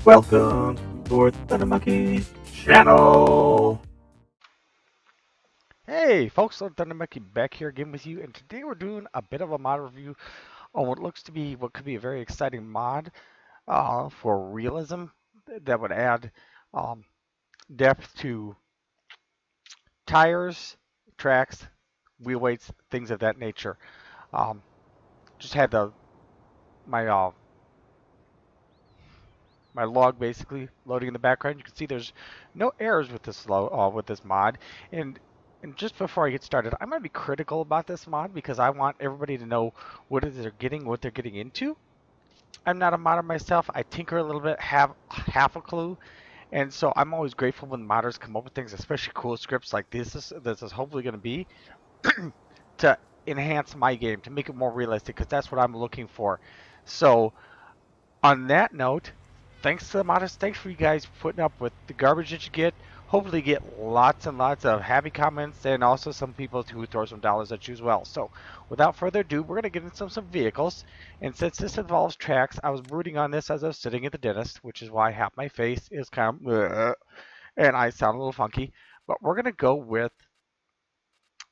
Welcome to the Monkey channel. Hey folks, Thundermonkey back here again with you, and today we're doing a bit of a mod review on what could be a very exciting mod for realism that would add um, depth to tires, tracks, wheel weights, things of that nature. Um, just had my my log basically loading in the background. You can see there's no errors with this mod, and just before I get started, I'm going to be critical about this mod because I want everybody to know what it is they're getting, what they're getting into. I'm not a modder myself. I tinker a little bit, have half a clue, and so I'm always grateful when modders come up with things, especially cool scripts like this is hopefully going to be to enhance my game, to make it more realistic, because that's what I'm looking for. So on that note, thanks to the modders. Thanks for you guys putting up with the garbage that you get. Hopefully, get lots and lots of happy comments and also some people who throw some dollars at you as well. So, without further ado, we're going to get into some vehicles. And since this involves tracks, I was brooding on this as I was sitting at the dentist, which is why half my face is kind of and I sound a little funky. But we're going to go with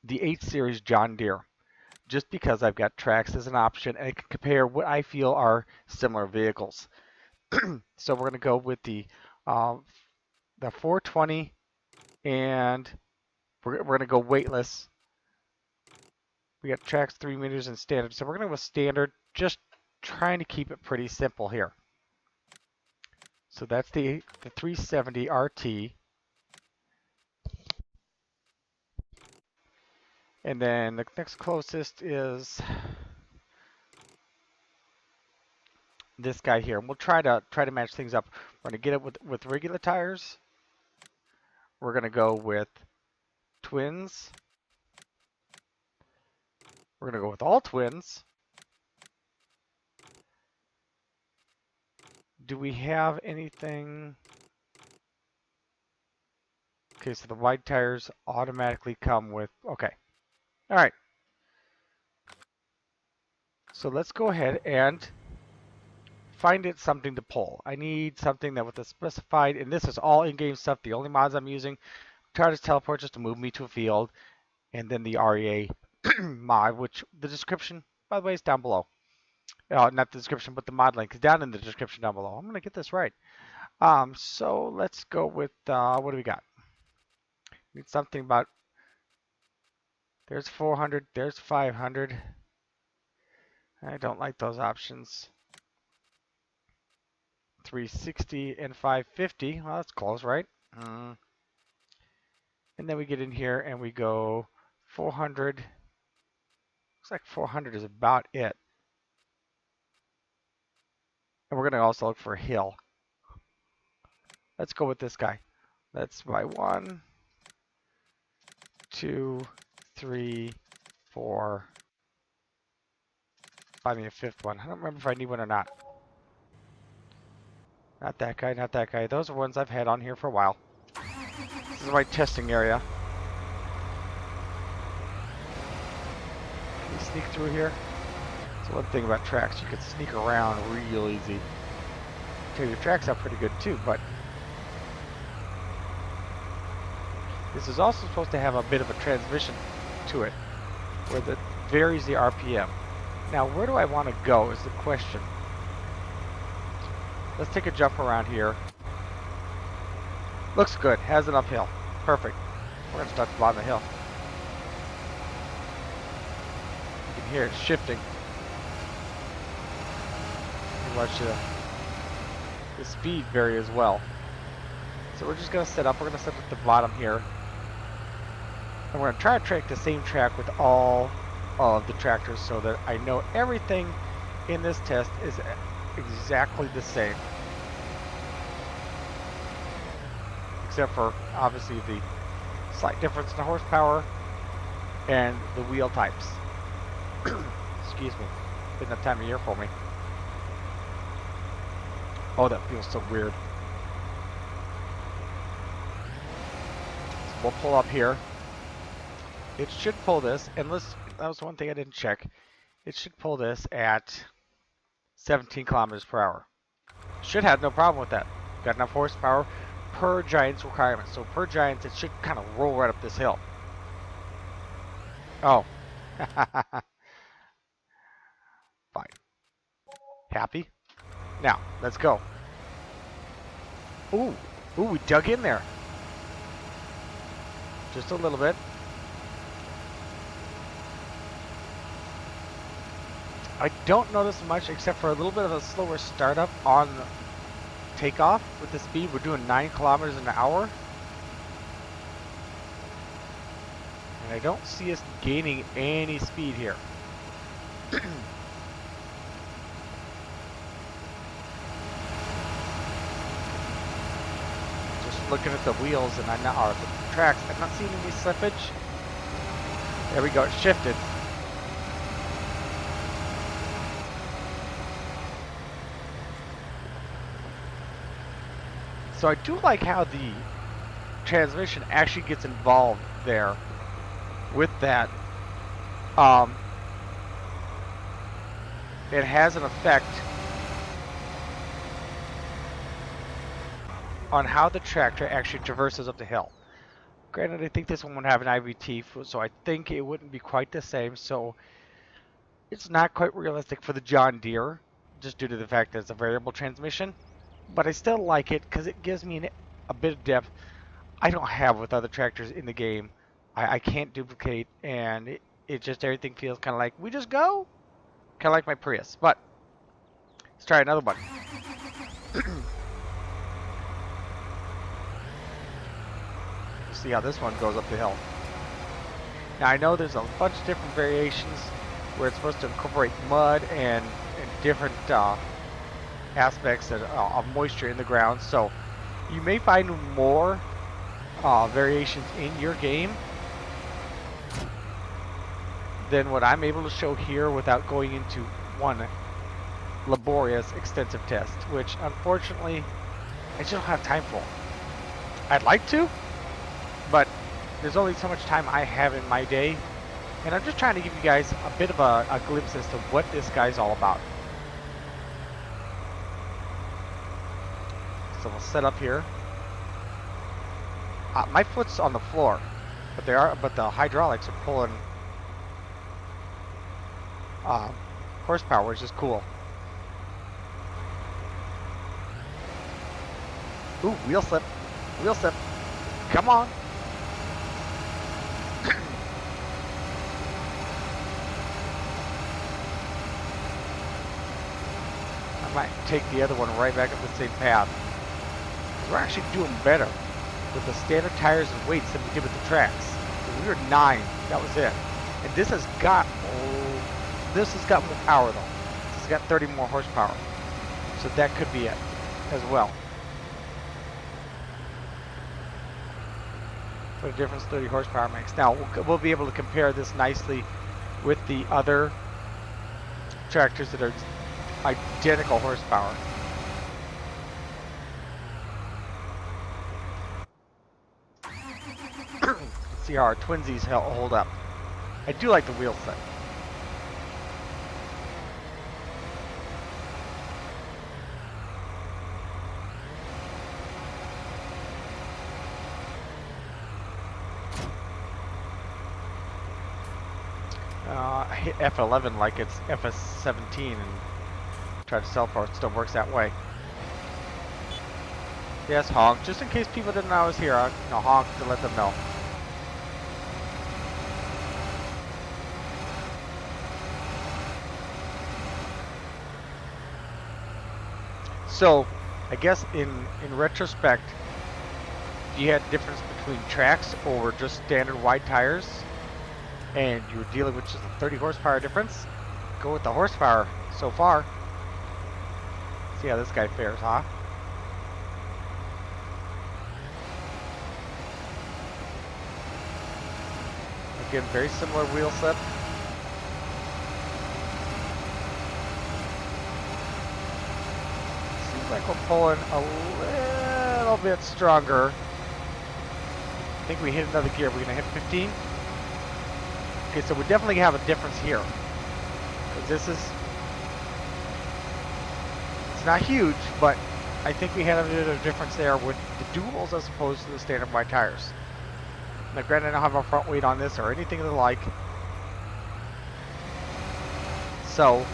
the 8 Series John Deere, just because I've got tracks as an option and I can compare what I feel are similar vehicles. So we're going to go with uh, the 420, and we're going to go weightless. We got tracks 3 meters and standard. So we're going to go with standard, just trying to keep it pretty simple here. So that's the 370 RT. And then the next closest is this guy here. And we'll try to match things up. We're going to get it with regular tires. We're going to go with twins. We're going to go with all twins. Do we have anything? Okay, so the wide tires automatically come with, okay. All right. So let's go ahead and find it something to pull. I need something that with the specified, and this is all in-game stuff. The only mods I'm using, TARDIS teleport just to move me to a field, and then the REA mod, which the description, by the way, is down below. Not the description, but the mod link is down in the description down below. I'm going to get this right. So let's go with, what do we got? Need something about, there's 400, there's 500. I don't like those options. 360 and 550. Well, that's close, right? And then we get in here and we go 400. Looks like 400 is about it. And we're going to also look for a hill. Let's go with this guy. That's my 1, 2, 3, 4. Find me a 5th one. I don't remember if I need one or not. Not that guy, not that guy. Those are ones I've had on here for a while. This is my testing area. Can we sneak through here? So one thing about tracks, you can sneak around real easy. Tear your tracks out pretty good too, but this is also supposed to have a bit of a transmission to it, where it varies the RPM. Now, where do I want to go is the question. Let's take a jump around here. Looks good, has an uphill. Perfect. We're going to start at the bottom of the hill. You can hear it shifting. Watch the speed vary as well. So we're just going to set up. We're going to set up at the bottom here. And we're going to try to track the same track with all of the tractors so that I know everything in this test is exactly the same. Except for, obviously, the slight difference in the horsepower and the wheel types. Excuse me. Been that time of year for me. Oh, that feels so weird. So we'll pull up here. It should pull this, and that was one thing I didn't check. It should pull this at 17 kilometers per hour. Should have no problem with that. got enough horsepower per giant's requirement. So per giant, it should kind of roll right up this hill. Oh. Fine. Happy? Now, let's go. Ooh. Ooh, we dug in there. Just a little bit. I don't notice much except for a little bit of a slower startup on takeoff with the speed. We're doing 9 kilometers an hour. And I don't see us gaining any speed here. Just looking at the wheels and or the tracks, I'm not seeing any slippage. There we go, it shifted. So I do like how the transmission actually gets involved there with that. It has an effect on how the tractor actually traverses up the hill. Granted, I think this one would have an IVT, so I think it wouldn't be quite the same. So it's not quite realistic for the John Deere, just due to the fact that it's a variable transmission. But I still like it because it gives me a bit of depth I don't have with other tractors in the game. I can't duplicate, and it just everything feels kind of like we just go, kind of like my Prius. But let's try another one. See how this one goes up the hill. Now I know there's a bunch of different variations where it's supposed to incorporate mud and different aspects of moisture in the ground. So you may find more variations in your game than what I'm able to show here without going into one laborious, extensive test, which unfortunately I just don't have time for. I'd like to, but there's only so much time I have in my day, and I'm just trying to give you guys a bit of a glimpse as to what this guy's all about. So we'll set up here. My foot's on the floor, but the hydraulics are pulling horsepower, which is cool. Ooh, wheel slip, wheel slip. Come on. I might take the other one right back up the same path. We're actually doing better with the standard tires and weights than we did with the tracks. We were 9, that was it. And this has got more power though. This has got 30 more horsepower. So that could be it as well. What a difference 30 horsepower makes. Now we'll be able to compare this nicely with the other tractors that are identical horsepower. Let's see how our twinsies hold up. I do like the wheel set. I hit F11 like it's FS19 and try to sell for it. Still works that way. Yes, honk. Just in case people didn't know I was here, I'll honk to let them know. So, I guess in retrospect, you had difference between tracks or just standard wide tires, and you were dealing with just a 30 horsepower difference. Go with the horsepower so far. See how this guy fares, huh? Again, very similar wheel slip. Seems like we're pulling a little bit stronger. I think we hit another gear. We're gonna hit 15. Okay, so we definitely have a difference here. Because this is, it's not huge, but I think we had a bit of a difference there with the duals as opposed to the standard wide tires. Now, granted, I don't have a front weight on this or anything of the like, so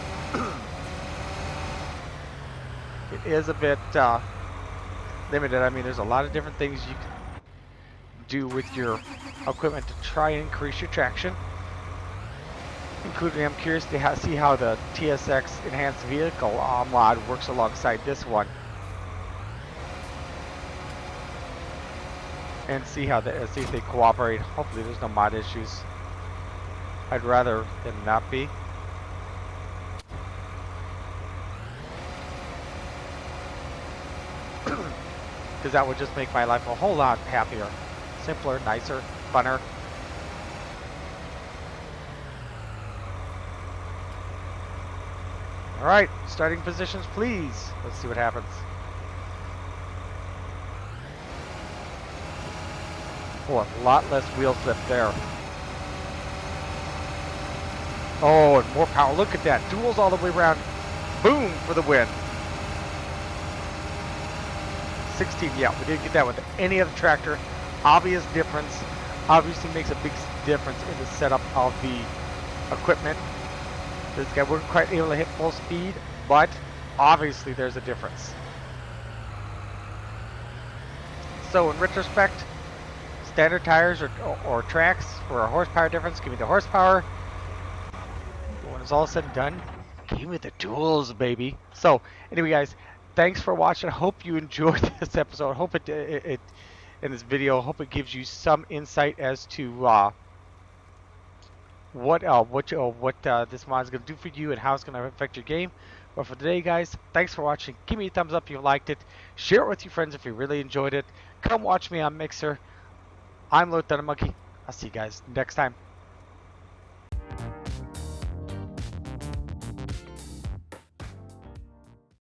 it is a bit limited. I mean, there's a lot of different things you can do with your equipment to try and increase your traction. Including, I'm curious to see how the TSX Enhanced Vehicle mod works alongside this one. And see if they cooperate. Hopefully there's no mod issues. I'd rather than not be. Because that would just make my life a whole lot happier. Simpler, nicer, funner. Alright, starting positions please. Let's see what happens. Oh, a lot less wheel slip there. Oh, and more power. Look at that. Duals all the way around. Boom for the win. 16, yeah, we didn't get that with any other tractor. Obvious difference. Obviously makes a big difference in the setup of the equipment. This guy wasn't quite able to hit full speed, but obviously there's a difference. So in retrospect, standard tires or tracks for a horsepower difference, give me the horsepower. When it's all said and done, give me the duals, baby. So anyway, guys, thanks for watching. I hope you enjoyed this episode. I hope it in this video. I hope it gives you some insight as to what this mod is going to do for you and how it's going to affect your game. But for today, guys, thanks for watching. Give me a thumbs up if you liked it. Share it with your friends if you really enjoyed it. Come watch me on Mixer. I'm Monkey. I'll see you guys next time.